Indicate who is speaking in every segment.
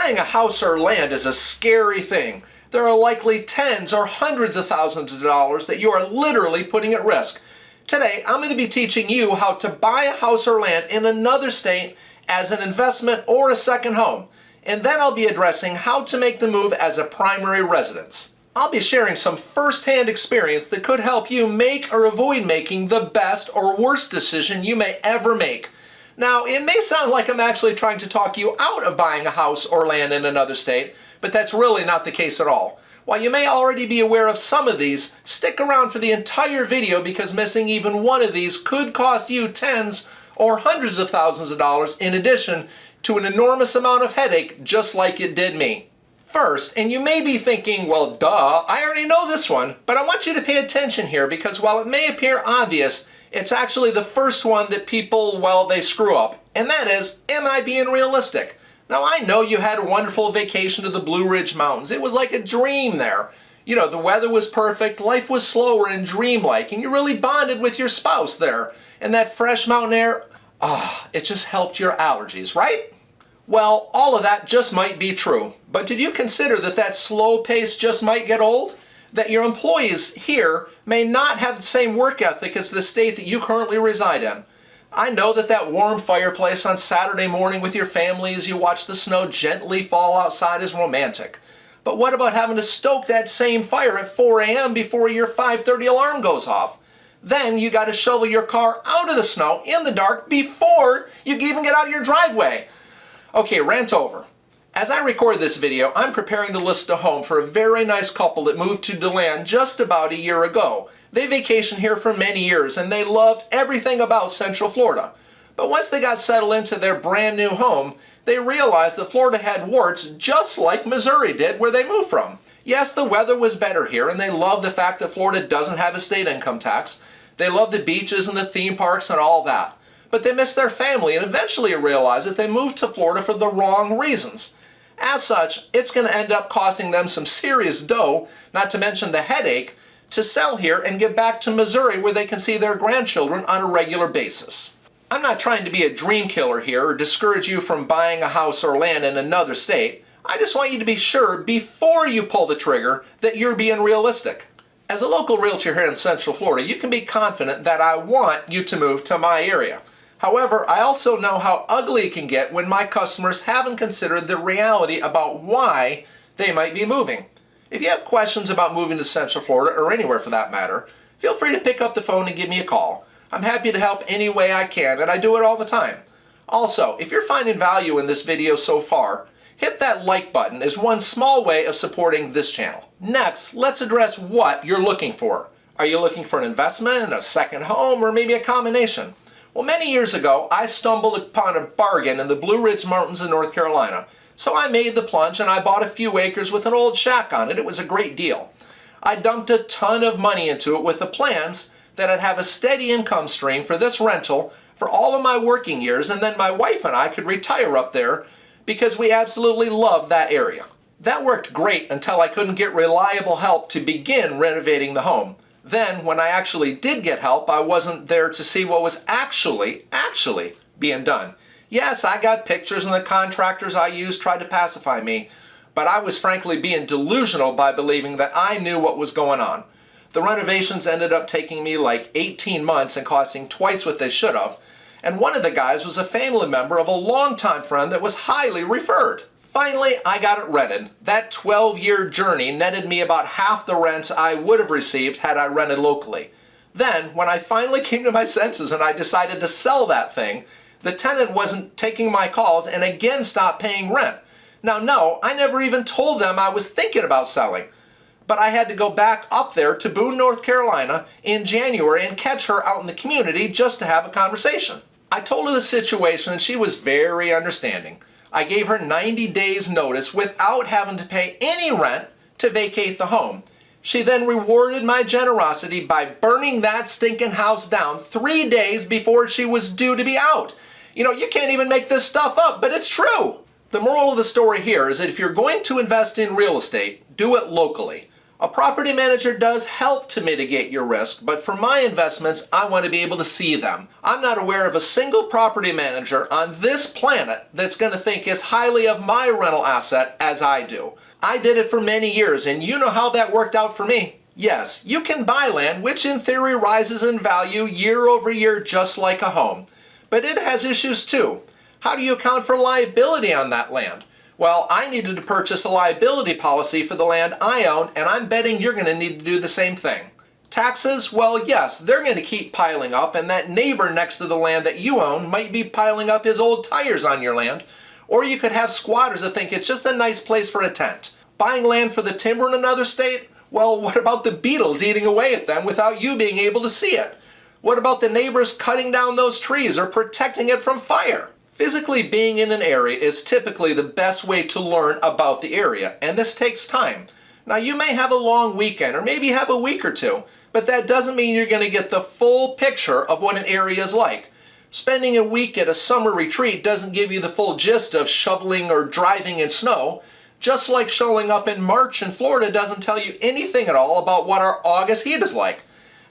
Speaker 1: Buying a house or land is a scary thing. There are likely tens or hundreds of thousands of dollars that you are literally putting at risk. Today, I'm going to be teaching you how to buy a house or land in another state as an investment or a second home. And then I'll be addressing how to make the move as a primary residence. I'll be sharing some first-hand experience that could help you make or avoid making the best or worst decision you may ever make. Now, it may sound like I'm actually trying to talk you out of buying a house or land in another state, but that's really not the case at all. While you may already be aware of some of these, stick around for the entire video because missing even one of these could cost you tens or hundreds of thousands of dollars in addition to an enormous amount of headache just like it did me. First, and you may be thinking, well, duh, I already know this one, but I want you to pay attention here because while it may appear obvious, it's actually the first one that people, well, they screw up. And that is, am I being realistic? Now, I know you had a wonderful vacation to the Blue Ridge Mountains. It was like a dream there. You know, the weather was perfect, life was slower and dreamlike, and you really bonded with your spouse there. And that fresh mountain air, it just helped your allergies, right? Well, all of that just might be true. But did you consider that that slow pace just might get old? That your employees here may not have the same work ethic as the state that you currently reside in. I know that that warm fireplace on Saturday morning with your family as you watch the snow gently fall outside is romantic. But what about having to stoke that same fire at 4 a.m. before your 5:30 alarm goes off? Then you got to shovel your car out of the snow in the dark before you even get out of your driveway. Okay, rant over. As I record this video, I'm preparing to list a home for a very nice couple that moved to Deland just about a year ago. They vacationed here for many years and they loved everything about Central Florida. But once they got settled into their brand new home, they realized that Florida had warts just like Missouri did where they moved from. Yes, the weather was better here and they love the fact that Florida doesn't have a state income tax. They love the beaches and the theme parks and all that. But they missed their family and eventually realized that they moved to Florida for the wrong reasons. As such, it's going to end up costing them some serious dough, not to mention the headache, to sell here and get back to Missouri where they can see their grandchildren on a regular basis. I'm not trying to be a dream killer here or discourage you from buying a house or land in another state. I just want you to be sure before you pull the trigger that you're being realistic. As a local realtor here in Central Florida, you can be confident that I want you to move to my area. However, I also know how ugly it can get when my customers haven't considered the reality about why they might be moving. If you have questions about moving to Central Florida, or anywhere for that matter, feel free to pick up the phone and give me a call. I'm happy to help any way I can, and I do it all the time. Also, if you're finding value in this video so far, hit that like button as one small way of supporting this channel. Next, let's address what you're looking for. Are you looking for an investment, a second home, or maybe a combination? Well, many years ago, I stumbled upon a bargain in the Blue Ridge Mountains in North Carolina. So I made the plunge and I bought a few acres with an old shack on it. It was a great deal. I dumped a ton of money into it with the plans that I'd have a steady income stream for this rental for all of my working years, and then my wife and I could retire up there because we absolutely loved that area. That worked great until I couldn't get reliable help to begin renovating the home. Then, when I actually did get help, I wasn't there to see what was actually being done. Yes, I got pictures and the contractors I used tried to pacify me, but I was frankly being delusional by believing that I knew what was going on. The renovations ended up taking me like 18 months and costing twice what they should have, and one of the guys was a family member of a longtime friend that was highly referred. Finally, I got it rented. That 12-year journey netted me about half the rent I would have received had I rented locally. Then, when I finally came to my senses and I decided to sell that thing, the tenant wasn't taking my calls and again stopped paying rent. Now, no, I never even told them I was thinking about selling. But I had to go back up there to Boone, North Carolina in January and catch her out in the community just to have a conversation. I told her the situation and she was very understanding. I gave her 90 days notice without having to pay any rent to vacate the home. She then rewarded my generosity by burning that stinking house down 3 days before she was due to be out. You know, you can't even make this stuff up, but it's true. The moral of the story here is that if you're going to invest in real estate, do it locally. A property manager does help to mitigate your risk, but for my investments, I want to be able to see them. I'm not aware of a single property manager on this planet that's going to think as highly of my rental asset as I do. I did it for many years, and you know how that worked out for me. Yes, you can buy land, which in theory rises in value year over year just like a home. But it has issues too. How do you account for liability on that land? Well, I needed to purchase a liability policy for the land I own, and I'm betting you're going to need to do the same thing. Taxes? Well, yes, they're going to keep piling up, and that neighbor next to the land that you own might be piling up his old tires on your land. Or you could have squatters that think it's just a nice place for a tent. Buying land for the timber in another state? Well, what about the beetles eating away at them without you being able to see it? What about the neighbors cutting down those trees or protecting it from fire? Physically being in an area is typically the best way to learn about the area, and this takes time. Now, you may have a long weekend or maybe have a week or two, but that doesn't mean you're going to get the full picture of what an area is like. Spending a week at a summer retreat doesn't give you the full gist of shoveling or driving in snow, just like showing up in March in Florida doesn't tell you anything at all about what our August heat is like.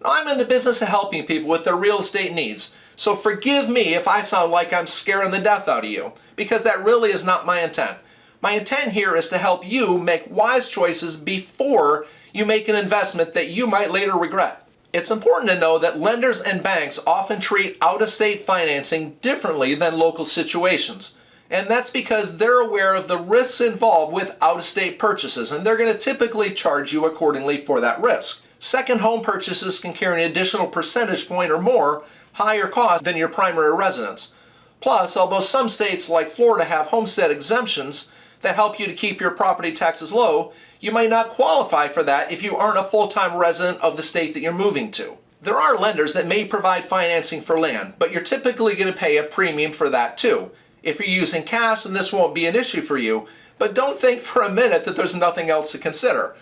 Speaker 1: Now, I'm in the business of helping people with their real estate needs. So forgive me if I sound like I'm scaring the death out of you, because that really is not my intent. My intent here is to help you make wise choices before you make an investment that you might later regret. It's important to know that lenders and banks often treat out-of-state financing differently than local situations. And that's because they're aware of the risks involved with out-of-state purchases, and they're going to typically charge you accordingly for that risk. Second home purchases can carry an additional percentage point or more higher cost than your primary residence. Plus, although some states like Florida have homestead exemptions that help you to keep your property taxes low, you might not qualify for that if you aren't a full-time resident of the state that you're moving to. There are lenders that may provide financing for land, but you're typically going to pay a premium for that too. If you're using cash, then this won't be an issue for you, but don't think for a minute that there's nothing else to consider.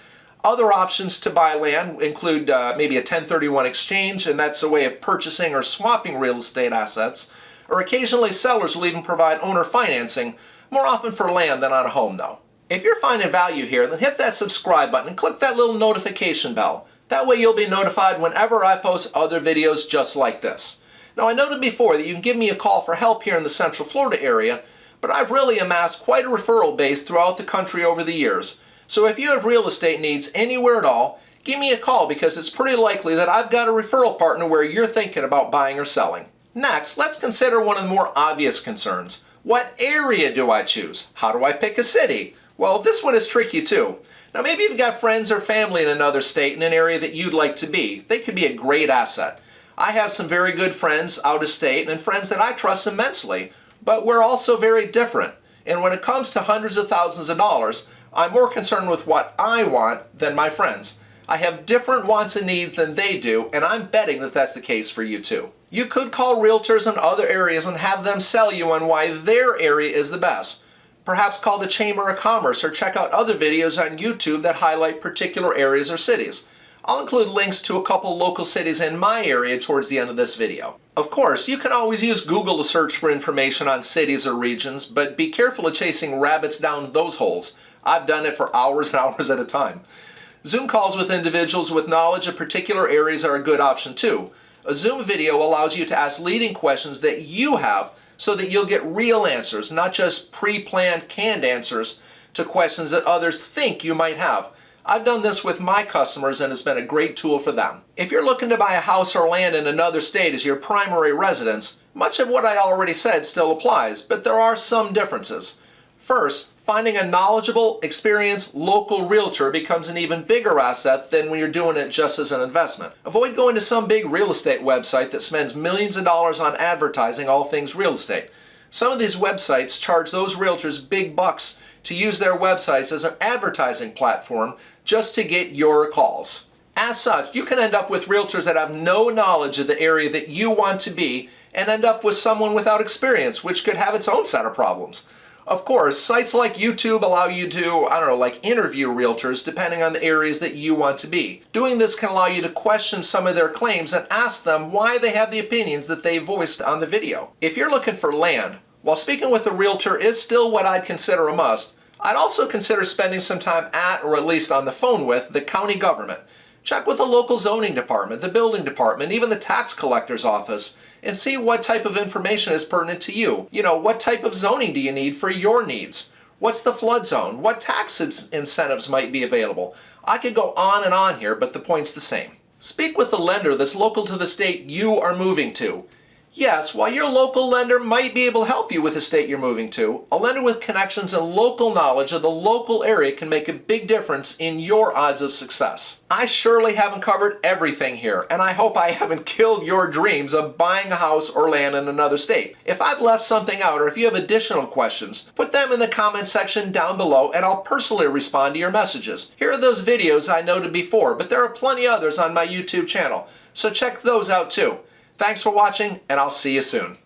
Speaker 1: Other options to buy land include maybe a 1031 exchange, and that's a way of purchasing or swapping real estate assets. Or occasionally sellers will even provide owner financing, more often for land than on a home though. If you're finding value here, then hit that subscribe button and click that little notification bell. That way you'll be notified whenever I post other videos just like this. Now, I noted before that you can give me a call for help here in the Central Florida area, but I've really amassed quite a referral base throughout the country over the years. So if you have real estate needs anywhere at all, give me a call because it's pretty likely that I've got a referral partner where you're thinking about buying or selling. Next, let's consider one of the more obvious concerns. What area do I choose? How do I pick a city? Well, this one is tricky too. Now, maybe you've got friends or family in another state in an area that you'd like to be. They could be a great asset. I have some very good friends out of state and friends that I trust immensely, but we're also very different. And when it comes to hundreds of thousands of dollars, I'm more concerned with what I want than my friends. I have different wants and needs than they do, and I'm betting that that's the case for you too. You could call realtors in other areas and have them sell you on why their area is the best. Perhaps call the Chamber of Commerce or check out other videos on YouTube that highlight particular areas or cities. I'll include links to a couple local cities in my area towards the end of this video. Of course, you can always use Google to search for information on cities or regions, but be careful of chasing rabbits down those holes. I've done it for hours and hours at a time. Zoom calls with individuals with knowledge of particular areas are a good option too. A Zoom video allows you to ask leading questions that you have so that you'll get real answers, not just pre-planned canned answers to questions that others think you might have. I've done this with my customers and it's been a great tool for them. If you're looking to buy a house or land in another state as your primary residence, much of what I already said still applies, but there are some differences. First, finding a knowledgeable, experienced local realtor becomes an even bigger asset than when you're doing it just as an investment. Avoid going to some big real estate website that spends millions of dollars on advertising all things real estate. Some of these websites charge those realtors big bucks to use their websites as an advertising platform just to get your calls. As such, you can end up with realtors that have no knowledge of the area that you want to be and end up with someone without experience, which could have its own set of problems. Of course, sites like YouTube allow you to, interview realtors depending on the areas that you want to be. Doing this can allow you to question some of their claims and ask them why they have the opinions that they voiced on the video. If you're looking for land, while speaking with a realtor is still what I'd consider a must, I'd also consider spending some time at, or at least on the phone with, the county government. Check with the local zoning department, the building department, even the tax collector's office, and see what type of information is pertinent to you. You know, what type of zoning do you need for your needs? What's the flood zone? What tax incentives might be available? I could go on and on here, but the point's the same. Speak with the lender that's local to the state you are moving to. Yes, while your local lender might be able to help you with the state you're moving to, a lender with connections and local knowledge of the local area can make a big difference in your odds of success. I surely haven't covered everything here, and I hope I haven't killed your dreams of buying a house or land in another state. If I've left something out, or if you have additional questions, put them in the comment section down below and I'll personally respond to your messages. Here are those videos I noted before, but there are plenty others on my YouTube channel, so check those out too. Thanks for watching, and I'll see you soon.